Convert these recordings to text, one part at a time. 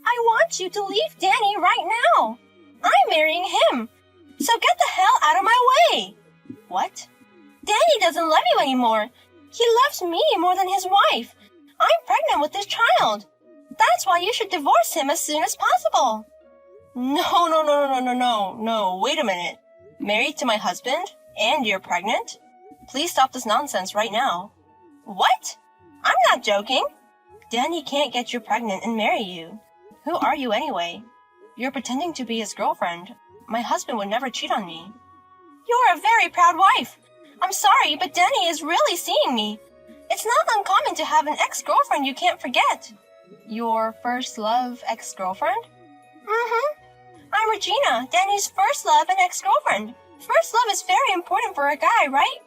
I want you to leave Danny right now. I'm marrying him. So get the hell out of my way. What? Danny doesn't love you anymore. He loves me more than his wife. I'm pregnant with this child. That's why you should divorce him as soon as possible. No, wait a minute. Married to my husband? And you're pregnant? Please stop this nonsense right now. What? I'm not joking. Danny can't get you pregnant and marry you. Who are you anyway? You're pretending to be his girlfriend. My husband would never cheat on me. You're a very proud wife. I'm sorry, but Danny is really seeing me. It's not uncommon to have an ex-girlfriend you can't forget. Your first love ex-girlfriend? I'm Regina, Danny's first love and ex-girlfriend. First love is very important for a guy, right?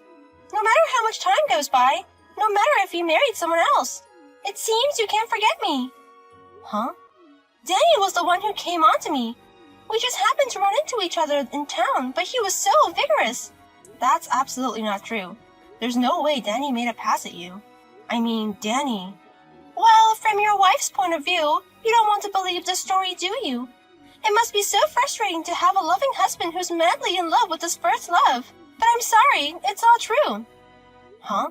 No matter how much time goes by, no matter if he married someone else, it seems you can't forget me. Huh? Danny was the one who came on to me. We just happened to run into each other in town, but he was so vigorous. That's absolutely not true. There's no way Danny made a pass at you. I mean, Danny. Well, from your wife's point of view, you don't want to believe the story, do you? It must be so frustrating to have a loving husband who's madly in love with his first love. But I'm sorry, it's all true. Huh?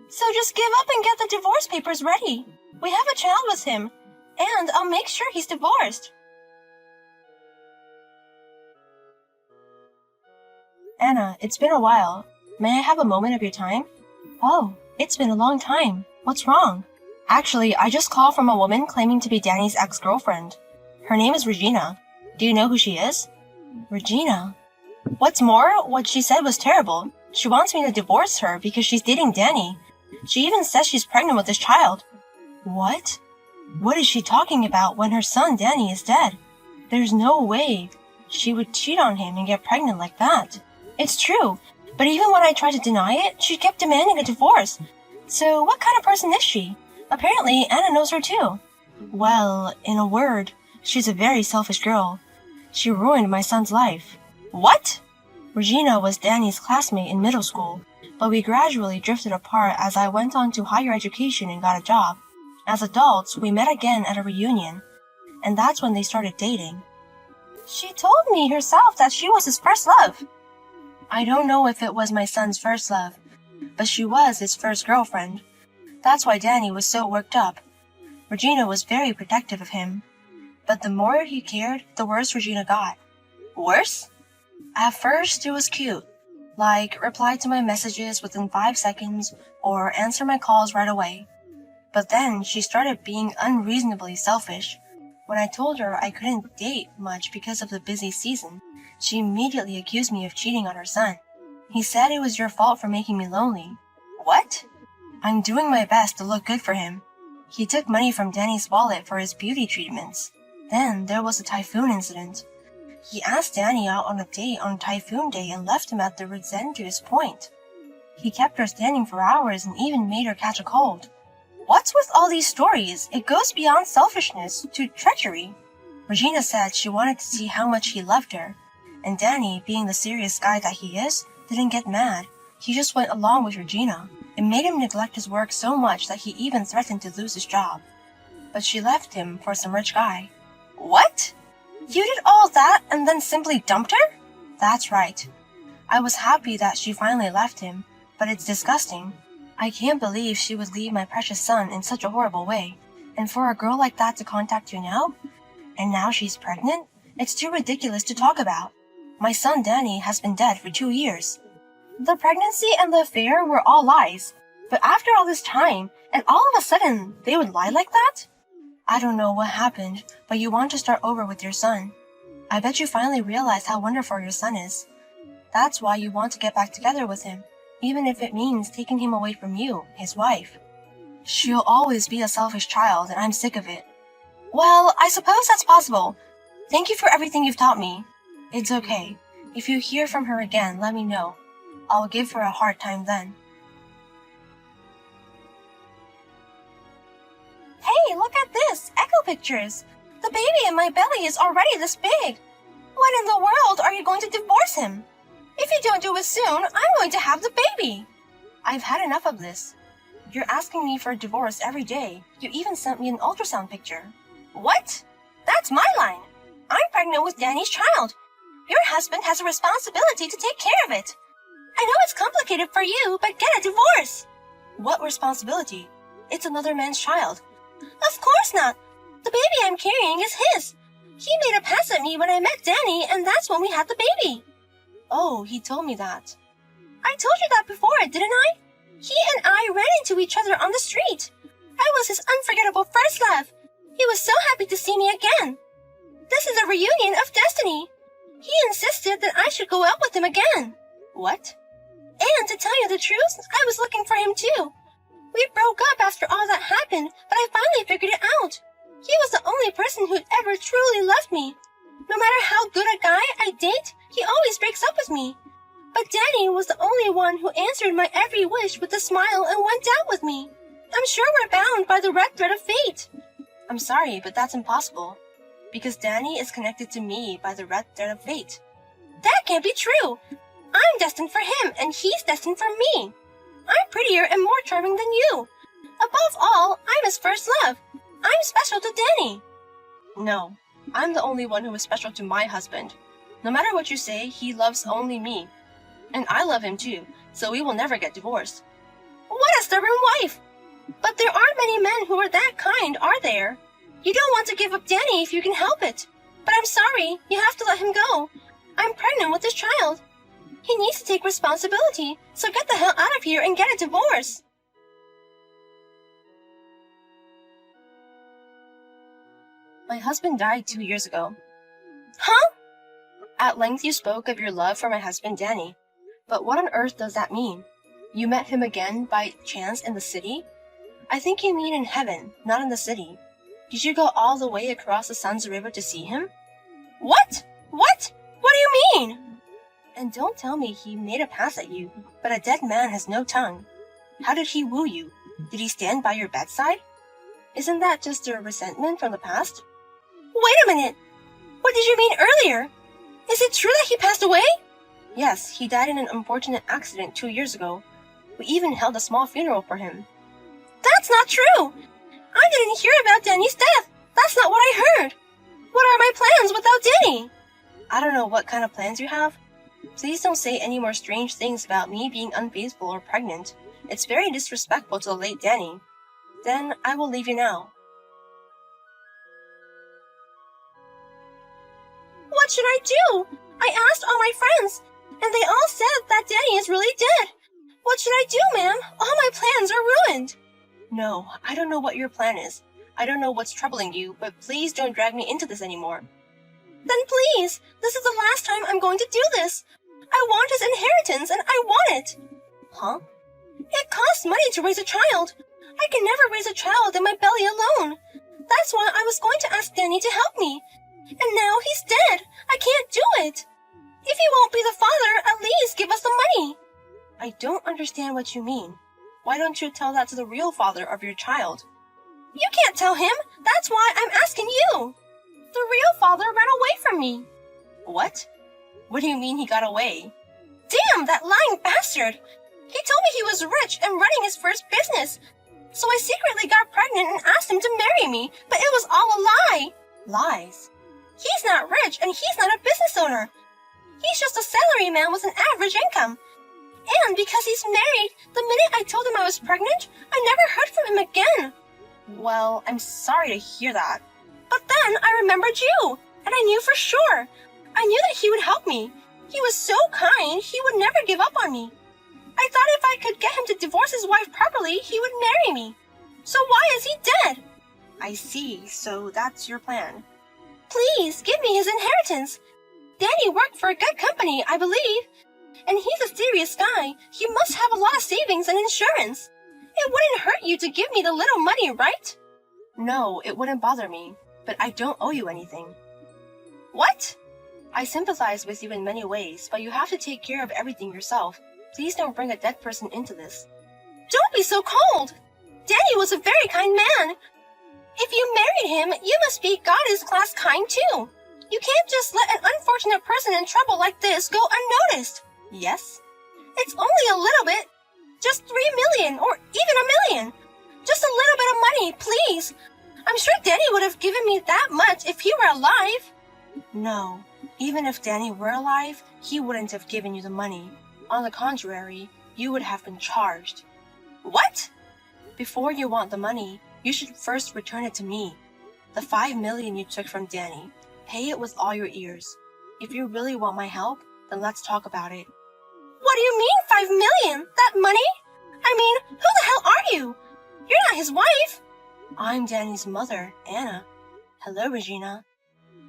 So just give up and get the divorce papers ready. We have a child with him, and I'll make sure he's divorced. Anna, it's been a while. May I have a moment of your time? Oh, it's been a long time. What's wrong? Actually, I just called from a woman claiming to be Danny's ex-girlfriend. Her name is Regina. Do you know who she is? Regina? What's more, what she said was terrible. She wants me to divorce her because she's dating Danny. She even says she's pregnant with this child. What? What is she talking about when her son Danny is dead? There's no way she would cheat on him and get pregnant like that. It's true, but even when I tried to deny it, she kept demanding a divorce. So what kind of person is she? Apparently, Anna knows her too. Well, in a word, she's a very selfish girl. She ruined my son's life. What? Regina was Danny's classmate in middle school, but we gradually drifted apart as I went on to higher education and got a job. As adults, we met again at a reunion, and that's when they started dating. She told me herself that she was his first love. I don't know if it was my son's first love, but she was his first girlfriend. That's why Danny was so worked up. Regina was very protective of him. But the more he cared, the worse Regina got. Worse? At first, it was cute. Like, reply to my messages within 5 seconds or answer my calls right away. But then she started being unreasonably selfish. When I told her I couldn't date much because of the busy season, she immediately accused me of cheating on her son. He said it was your fault for making me lonely. What? I'm doing my best to look good for him. He took money from Danny's wallet for his beauty treatments. Then there was a typhoon incident. He asked Danny out on a date on Typhoon Day and left him at the Ridzendu's Point. He kept her standing for hours and even made her catch a cold. What's with all these stories? It goes beyond selfishness to treachery. Regina said she wanted to see how much he loved her, and Danny, being the serious guy that he is, didn't get mad. He just went along with Regina. It made him neglect his work so much that he even threatened to lose his job. But she left him for some rich guy. What? You did all that and then simply dumped her? That's right. I was happy that she finally left him, but it's disgusting. I can't believe she would leave my precious son in such a horrible way. And for a girl like that to contact you now? And now she's pregnant? It's too ridiculous to talk about. My son Danny has been dead for 2 years. The pregnancy and the affair were all lies. But after all this time, and all of a sudden, they would lie like that? I don't know what happened, but you want to start over with your son. I bet you finally realize how wonderful your son is. That's why you want to get back together with him, even if it means taking him away from you, his wife. She'll always be a selfish child, and I'm sick of it. Well, I suppose that's possible. Thank you for everything you've taught me. It's okay. If you hear from her again, let me know. I'll give her a hard time then. Hey, look at this! Echo pictures! The baby in my belly is already this big! When in the world are you going to divorce him? If you don't do it soon, I'm going to have the baby! I've had enough of this. You're asking me for a divorce every day. You even sent me an ultrasound picture. What? with Danny's child. Your husband has a responsibility to take care of it. I know it's complicated for you, but get a divorce. What responsibility? It's another man's child. Of course not. The baby I'm carrying is his. He made a pass at me when I met Danny, and that's when we had the baby. Oh, he told me that. I told you that before, didn't I? He and I ran into each other on the street. I was his unforgettable first love. He was so happy to see me again. This is a reunion of destiny. He insisted that I should go out with him again. What? And to tell you the truth, I was looking for him too. We broke up after all that happened, but I finally figured it out. He was the only person who'd ever truly loved me. No matter how good a guy I date, he always breaks up with me. But Danny was the only one who answered my every wish with a smile and went out with me. I'm sure we're bound by the red thread of fate. I'm sorry, but that's impossible. Because Danny is connected to me by the red thread of fate. That can't be true. I'm destined for him, and he's destined for me. I'm prettier and more charming than you. Above all, I'm his first love. I'm special to Danny. No, I'm the only one who is special to my husband. No matter what you say, he loves only me. And I love him too, so we will never get divorced. What a stubborn wife! But there aren't many men who are that kind, are there? You don't want to give up Danny if you can help it. But I'm sorry, you have to let him go. I'm pregnant with this child. He needs to take responsibility, so get the hell out of here and get a divorce. My husband died 2 years ago. Huh? At length you spoke of your love for my husband Danny. But what on earth does that mean? You met him again by chance in the city? I think you mean in heaven, not in the city. Did you go all the way across the Sun's River to see him? What? What? What do you mean? And don't tell me he made a pass at you, but a dead man has no tongue. How did he woo you? Did he stand by your bedside? Isn't that just a resentment from the past? Wait a minute! What did you mean earlier? Is it true that he passed away? Yes, he died in an unfortunate accident 2 years ago. We even held a small funeral for him. That's not true! I didn't hear about Danny's death! That's not what I heard! What are my plans without Danny? I don't know what kind of plans you have. Please don't say any more strange things about me being unfaithful or pregnant. It's very disrespectful to the late Danny. Then I will leave you now. What should I do? I asked all my friends, and they all said that Danny is really dead. What should I do, ma'am? All my plans are ruined. No, I don't know what your plan is. I don't know what's troubling you, but please don't drag me into this anymore. Then please, this is the last time I'm going to do this. I want his inheritance, and I want it. Huh? It costs money to raise a child. I can never raise a child in my belly alone. That's why I was going to ask Danny to help me. And now he's dead. I can't do it. If he won't be the father, at least give us the money. I don't understand what you mean. Why don't you tell that to the real father of your child? You can't tell him. That's why I'm asking you. The real father ran away from me. What? What do you mean he got away? Damn, that lying bastard! He told me he was rich and running his first business. So I secretly got pregnant and asked him to marry me, but it was all a lie. Lies? He's not rich and he's not a business owner. He's just a salary man with an average income. And because he's married, the minute I told him I was pregnant, I never heard from him again. Well, I'm sorry to hear that. But then I remembered you, and I knew for sure. I knew that he would help me. He was so kind, he would never give up on me. I thought if I could get him to divorce his wife properly, he would marry me. So why is he dead? I see, so that's your plan. Please, give me his inheritance. Danny worked for a good company, I believe. And he's a serious guy. He must have a lot of savings and insurance. It wouldn't hurt you to give me the little money, right? No, it wouldn't bother me. But I don't owe you anything. What? I sympathize with you in many ways, but you have to take care of everything yourself. Please don't bring a dead person into this. Don't be so cold! Danny was a very kind man. If you married him, you must be goddess-class kind too. You can't just let an unfortunate person in trouble like this go unnoticed. Yes? It's only a little bit. Just 3 million, or even a million. Just a little bit of money, please. I'm sure Danny would have given me that much if he were alive. No, even if Danny were alive, he wouldn't have given you the money. On the contrary, you would have been charged. What? Before you want the money, you should first return it to me. The 5 million you took from Danny, pay it with all your ears. If you really want my help, then let's talk about it. What do you mean 5 million? That money? I mean, who the hell are you? You're not his wife. I'm Danny's mother, Anna. Hello, Regina.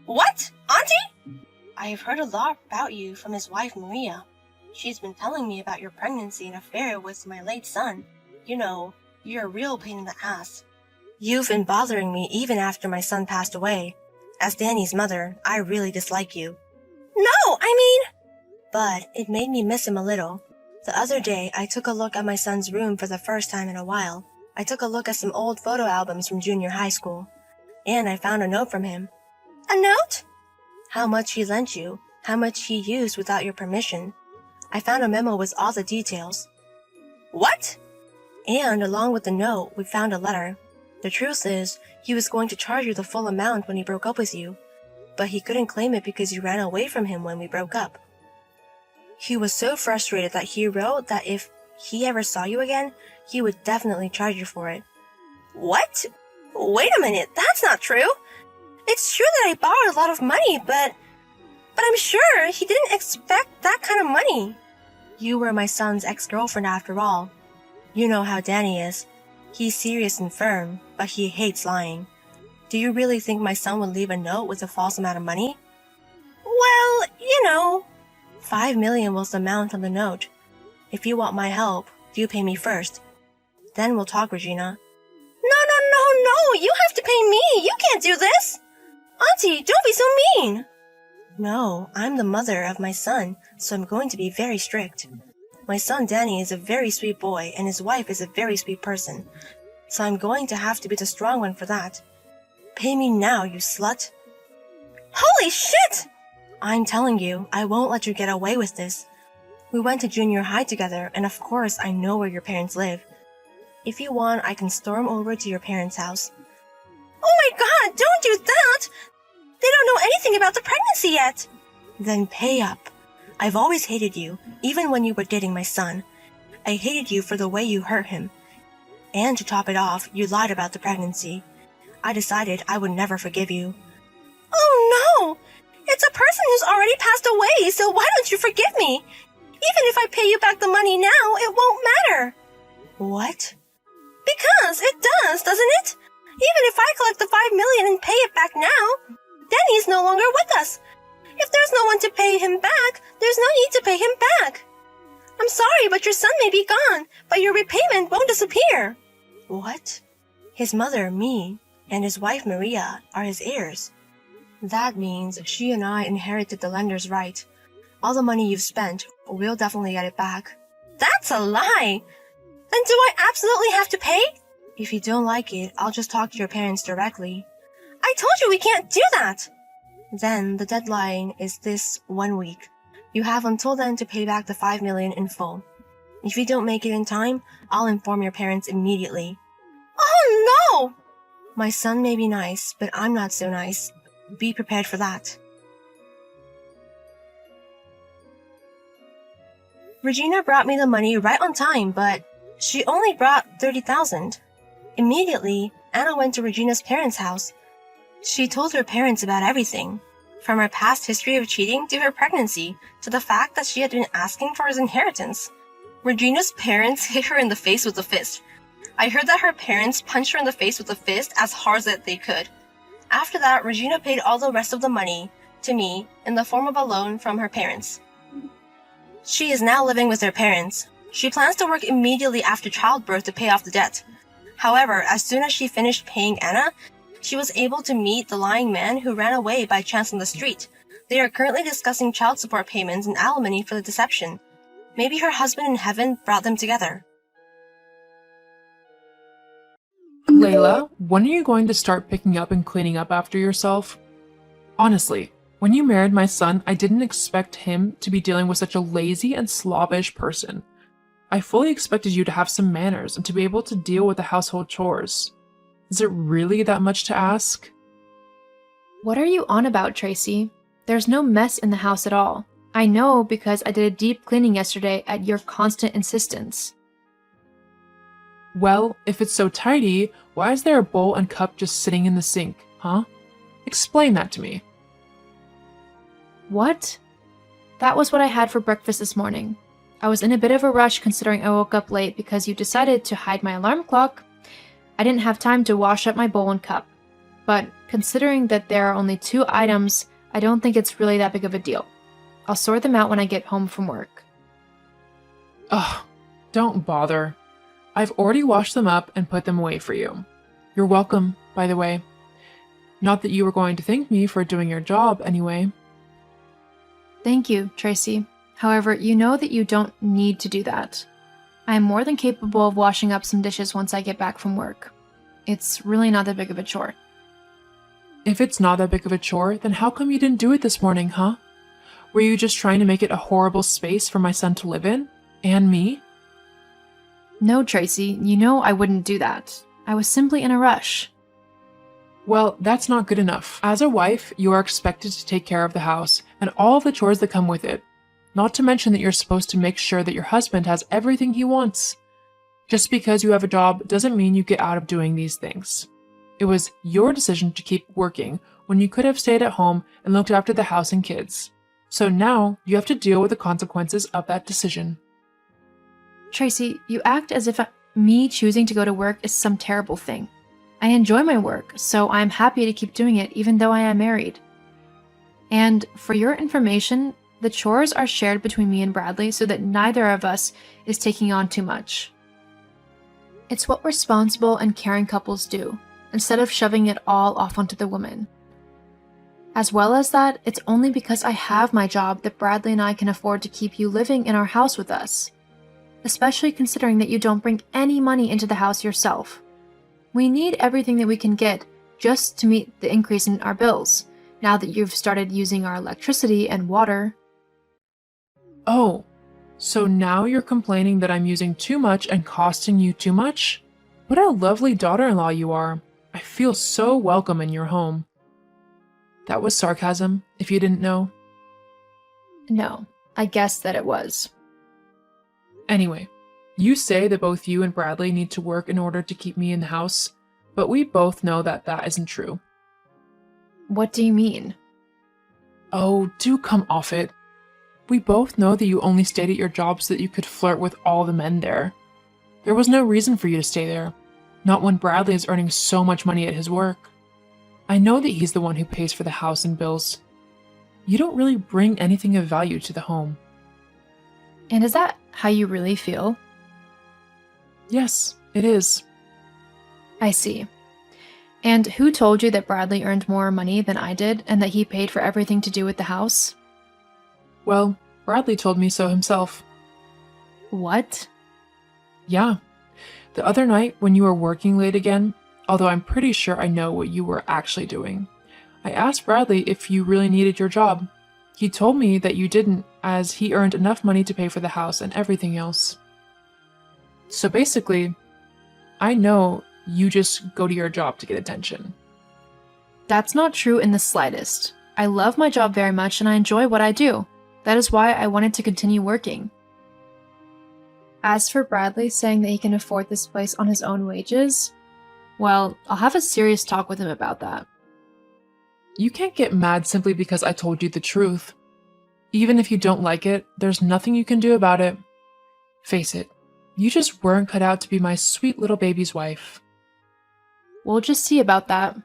What? Auntie? I've heard a lot about you from his wife, Maria. She's been telling me about your pregnancy and affair with my late son. You know, you're a real pain in the ass. You've been bothering me even after my son passed away. As Danny's mother, I really dislike you. No, I mean... But it made me miss him a little. The other day, I took a look at my son's room for the first time in a while. I took a look at some old photo albums from junior high school. And I found a note from him. A note? How much he lent you, how much he used without your permission. I found a memo with all the details. What? And along with the note, we found a letter. The truth is, he was going to charge you the full amount when he broke up with you. But he couldn't claim it because you ran away from him when we broke up. He was so frustrated that he wrote that if he ever saw you again, he would definitely charge you for it. What? Wait a minute, that's not true. It's true that I borrowed a lot of money, but I'm sure he didn't expect that kind of money. You were my son's ex-girlfriend after all. You know how Danny is. He's serious and firm, but he hates lying. Do you really think my son would leave a note with a false amount of money? Well, you know... 5 million was the amount on the note. If you want my help, you pay me first. Then we'll talk, Regina. No, you have to pay me! You can't do this! Auntie, don't be so mean! No, I'm the mother of my son, so I'm going to be very strict. My son Danny is a very sweet boy, and his wife is a very sweet person. So I'm going to have to be the strong one for that. Pay me now, you slut! Holy shit! I'm telling you, I won't let you get away with this. We went to junior high together, and of course I know where your parents live. If you want, I can storm over to your parents' house. Oh my god, don't do that! They don't know anything about the pregnancy yet! Then pay up. I've always hated you, even when you were dating my son. I hated you for the way you hurt him. And to top it off, you lied about the pregnancy. I decided I would never forgive you. Oh no! It's a person who's already passed away, so why don't you forgive me? Even if I pay you back the money now, it won't matter. What? Because it does, doesn't it? Even if I collect the 5 million and pay it back now, Danny's no longer with us. If there's no one to pay him back, there's no need to pay him back. I'm sorry, but your son may be gone, but your repayment won't disappear. What? His mother, me, and his wife, Maria, are his heirs. That means she and I inherited the lender's right. All the money you've spent, we'll definitely get it back. That's a lie! Then do I absolutely have to pay? If you don't like it, I'll just talk to your parents directly. I told you we can't do that! Then the deadline is this 1 week. You have until then to pay back the 5 million in full. If you don't make it in time, I'll inform your parents immediately. Oh no! My son may be nice, but I'm not so nice. Be prepared for that. Regina brought me the money right on time, but she only brought 30,000. Immediately, Anna went to Regina's parents' house. She told her parents about everything, from her past history of cheating to her pregnancy, to the fact that she had been asking for his inheritance. Regina's parents hit her in the face with a fist. I heard that her parents punched her in the face with a fist as hard as they could. After that, Regina paid all the rest of the money to me in the form of a loan from her parents. She is now living with her parents. She plans to work immediately after childbirth to pay off the debt. However, as soon as she finished paying Anna, she was able to meet the lying man who ran away by chance on the street. They are currently discussing child support payments and alimony for the deception. Maybe her husband in heaven brought them together. Layla, when are you going to start picking up and cleaning up after yourself? Honestly, when you married my son, I didn't expect him to be dealing with such a lazy and slobbish person. I fully expected you to have some manners and to be able to deal with the household chores. Is it really that much to ask? What are you on about, Tracy? There's no mess in the house at all. I know because I did a deep cleaning yesterday at your constant insistence. Well, if it's so tidy, why is there a bowl and cup just sitting in the sink, huh? Explain that to me. What? That was what I had for breakfast this morning. I was in a bit of a rush considering I woke up late because you decided to hide my alarm clock. I didn't have time to wash up my bowl and cup. But considering that there are only 2 items, I don't think it's really that big of a deal. I'll sort them out when I get home from work. Ugh, don't bother. I've already washed them up and put them away for you. You're welcome, by the way. Not that you were going to thank me for doing your job, anyway. Thank you, Tracy. However, you know that you don't need to do that. I am more than capable of washing up some dishes once I get back from work. It's really not that big of a chore. If it's not that big of a chore, then how come you didn't do it this morning, huh? Were you just trying to make it a horrible space for my son to live in? And me? No, Tracy, you know I wouldn't do that. I was simply in a rush. Well, that's not good enough. As a wife, you are expected to take care of the house and all of the chores that come with it. Not to mention that you're supposed to make sure that your husband has everything he wants. Just because you have a job doesn't mean you get out of doing these things. It was your decision to keep working when you could have stayed at home and looked after the house and kids. So now you have to deal with the consequences of that decision. Tracy, you act as if me choosing to go to work is some terrible thing. I enjoy my work, so I'm happy to keep doing it even though I am married. And for your information, the chores are shared between me and Bradley so that neither of us is taking on too much. It's what responsible and caring couples do, instead of shoving it all off onto the woman. As well as that, it's only because I have my job that Bradley and I can afford to keep you living in our house with us. Especially considering that you don't bring any money into the house yourself. We need everything that we can get just to meet the increase in our bills, now that you've started using our electricity and water. Oh, so now you're complaining that I'm using too much and costing you too much? What a lovely daughter-in-law you are. I feel so welcome in your home. That was sarcasm, if you didn't know. No, I guessed that it was. Anyway, you say that both you and Bradley need to work in order to keep me in the house, but we both know that that isn't true. What do you mean? Oh, do come off it. We both know that you only stayed at your job so that you could flirt with all the men there. There was no reason for you to stay there, not when Bradley is earning so much money at his work. I know that he's the one who pays for the house and bills. You don't really bring anything of value to the home. And is that how you really feel? Yes, it is. I see. And who told you that Bradley earned more money than I did and that he paid for everything to do with the house? Well, Bradley told me so himself. What? Yeah. The other night when you were working late again, although I'm pretty sure I know what you were actually doing, I asked Bradley if you really needed your job. He told me that you didn't, as he earned enough money to pay for the house and everything else. So basically, I know you just go to your job to get attention. That's not true in the slightest. I love my job very much and I enjoy what I do. That is why I wanted to continue working. As for Bradley saying that he can afford this place on his own wages, well, I'll have a serious talk with him about that. You can't get mad simply because I told you the truth. Even if you don't like it, there's nothing you can do about it. Face it, you just weren't cut out to be my sweet little baby's wife. We'll just see about that.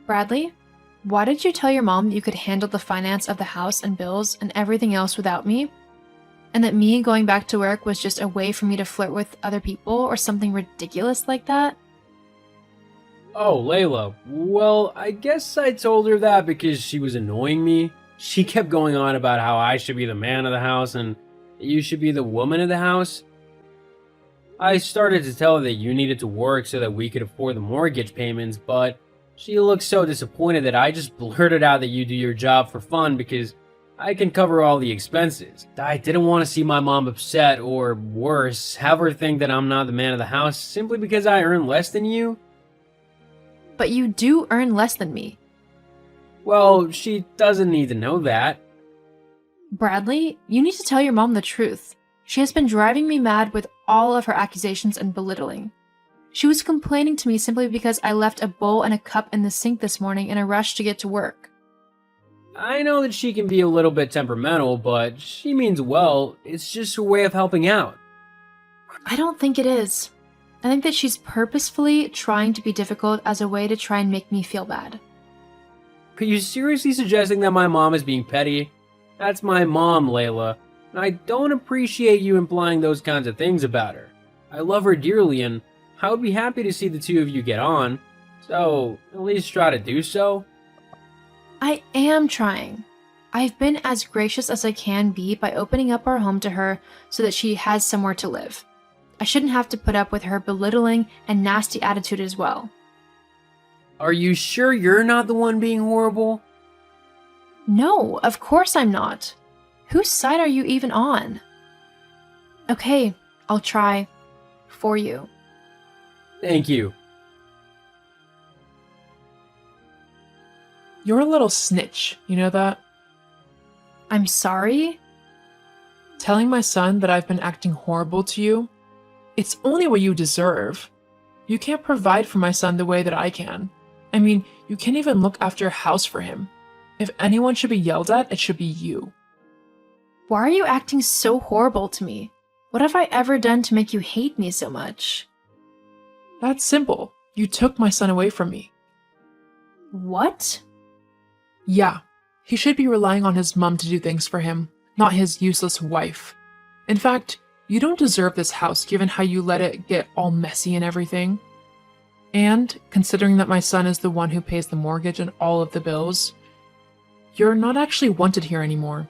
Bradley, why did you tell your mom that you could handle the finance of the house and bills and everything else without me? And that me going back to work was just a way for me to flirt with other people or something ridiculous like that? Oh, Layla. Well, I guess I told her that because she was annoying me. She kept going on about how I should be the man of the house and you should be the woman of the house. I started to tell her that you needed to work so that we could afford the mortgage payments, but she looked so disappointed that I just blurted out that you do your job for fun because I can cover all the expenses. I didn't want to see my mom upset or, worse, have her think that I'm not the man of the house simply because I earn less than you. but you do earn less than me. Well, she doesn't need to know that. Bradley, you need to tell your mom the truth. She has been driving me mad with all of her accusations and belittling. She was complaining to me simply because I left a bowl and a cup in the sink this morning in a rush to get to work. I know that she can be a little bit temperamental, but she means well. It's just her way of helping out. I don't think it is. I think that she's purposefully trying to be difficult as a way to try and make me feel bad. Are you seriously suggesting that my mom is being petty? That's my mom, Layla, and I don't appreciate you implying those kinds of things about her. I love her dearly, and I would be happy to see the two of you get on, so at least try to do so. I am trying. I've been as gracious as I can be by opening up our home to her so that she has somewhere to live. I shouldn't have to put up with her belittling and nasty attitude as well. Are you sure you're not the one being horrible? No, of course I'm not. Whose side are you even on? Okay, I'll try. For you. Thank you. You're a little snitch, you know that? I'm sorry? Telling my son that I've been acting horrible to you? It's only what you deserve. You can't provide for my son the way that I can. I mean, you can't even look after a house for him. If anyone should be yelled at, it should be you. Why are you acting so horrible to me? What have I ever done to make you hate me so much? That's simple. You took my son away from me. What? Yeah, he should be relying on his mom to do things for him, not his useless wife. In fact, you don't deserve this house given how you let it get all messy and everything. And, considering that my son is the one who pays the mortgage and all of the bills, you're not actually wanted here anymore.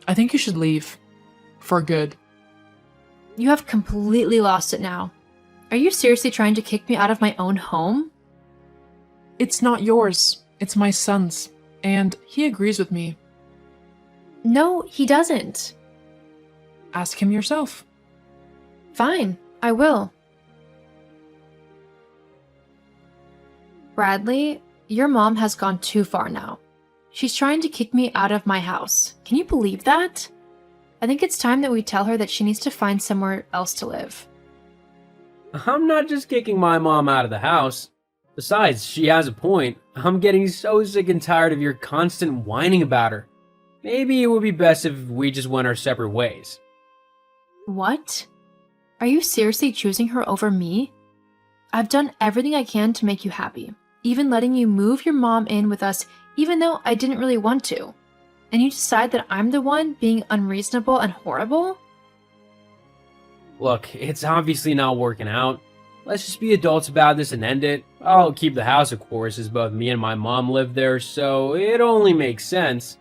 I think you should leave. For good. You have completely lost it now. Are you seriously trying to kick me out of my own home? It's not yours. It's my son's. And he agrees with me. No, he doesn't. Ask him yourself. Fine, I will. Bradley, your mom has gone too far now. She's trying to kick me out of my house. Can you believe that? I think it's time that we tell her that she needs to find somewhere else to live. I'm not just kicking my mom out of the house. Besides, she has a point. I'm getting so sick and tired of your constant whining about her. Maybe it would be best if we just went our separate ways. What? Are you seriously choosing her over me? I've done everything I can to make you happy, even letting you move your mom in with us even though I didn't really want to. And you decide that I'm the one being unreasonable and horrible? Look, it's obviously not working out. Let's just be adults about this and end it. I'll keep the house, of course, as both me and my mom live there, so it only makes sense.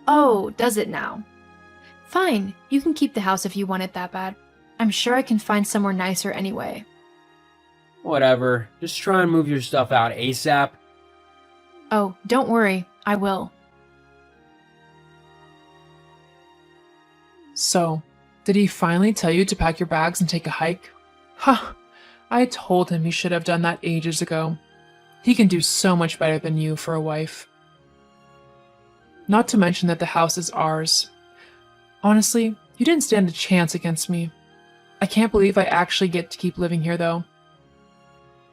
Oh, does it now? Fine, you can keep the house if you want it that bad. I'm sure I can find somewhere nicer anyway. Whatever, just try and move your stuff out ASAP. Oh, don't worry, I will. So, did he finally tell you to pack your bags and take a hike? Huh, I told him he should have done that ages ago. He can do so much better than you for a wife. Not to mention that the house is ours. Honestly, you didn't stand a chance against me. I can't believe I actually get to keep living here though.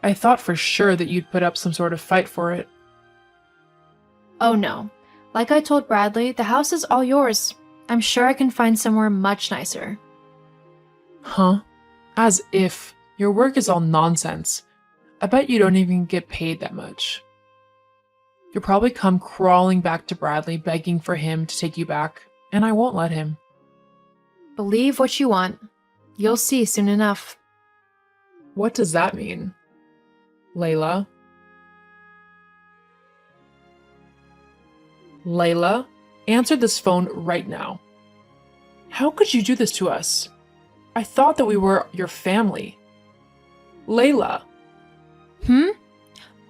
I thought for sure that you'd put up some sort of fight for it. Oh no. Like I told Bradley, the house is all yours. I'm sure I can find somewhere much nicer. Huh? As if. Your work is all nonsense. I bet you don't even get paid that much. You'll probably come crawling back to Bradley begging for him to take you back, and I won't let him. Believe what you want. You'll see soon enough. What does that mean? Layla? Layla, answer this phone right now. How could you do this to us? I thought that we were your family. Layla.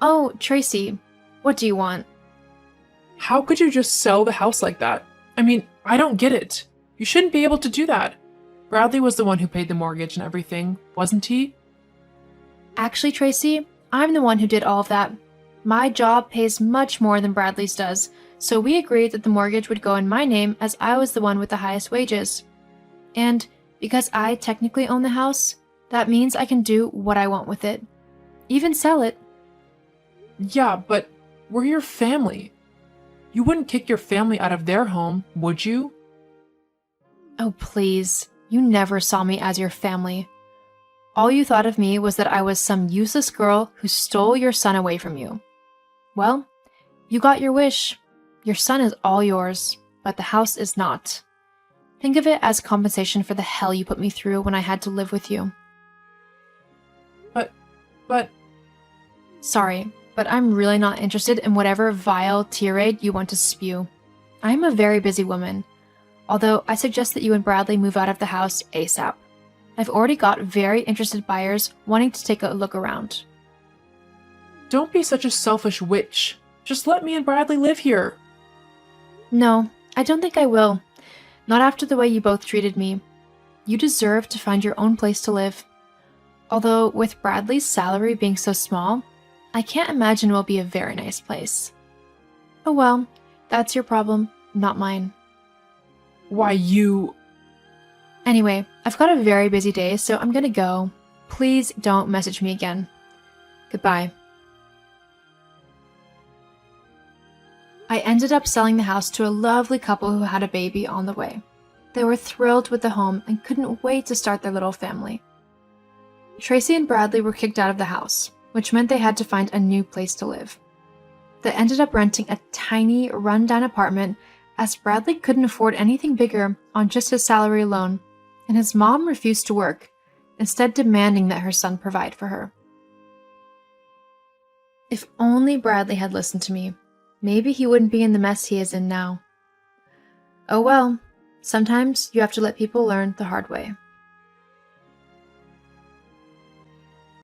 Oh, Tracy, what do you want? How could you just sell the house like that? I mean, I don't get it. You shouldn't be able to do that. Bradley was the one who paid the mortgage and everything, wasn't he? Actually, Tracy, I'm the one who did all of that. My job pays much more than Bradley's does, so we agreed that the mortgage would go in my name as I was the one with the highest wages. And because I technically own the house, that means I can do what I want with it. Even sell it. Yeah, but we're your family. You wouldn't kick your family out of their home, would you? Oh, please. You never saw me as your family. All you thought of me was that I was some useless girl who stole your son away from you. Well, you got your wish. Your son is all yours, but the house is not. Think of it as compensation for the hell you put me through when I had to live with you. But... Sorry, but I'm really not interested in whatever vile tirade you want to spew. I'm a very busy woman, although I suggest that you and Bradley move out of the house ASAP. I've already got very interested buyers wanting to take a look around. Don't be such a selfish witch. Just let me and Bradley live here. No, I don't think I will. Not after the way you both treated me. You deserve to find your own place to live. Although, with Bradley's salary being so small, I can't imagine it will be a very nice place. Oh well, that's your problem, not mine. Why, you... Anyway, I've got a very busy day, so I'm gonna go. Please don't message me again. Goodbye. I ended up selling the house to a lovely couple who had a baby on the way. They were thrilled with the home and couldn't wait to start their little family. Tracy and Bradley were kicked out of the house, which meant they had to find a new place to live. They ended up renting a tiny, run-down apartment as Bradley couldn't afford anything bigger on just his salary alone, and his mom refused to work, instead demanding that her son provide for her. If only Bradley had listened to me, maybe he wouldn't be in the mess he is in now. Oh well, sometimes you have to let people learn the hard way.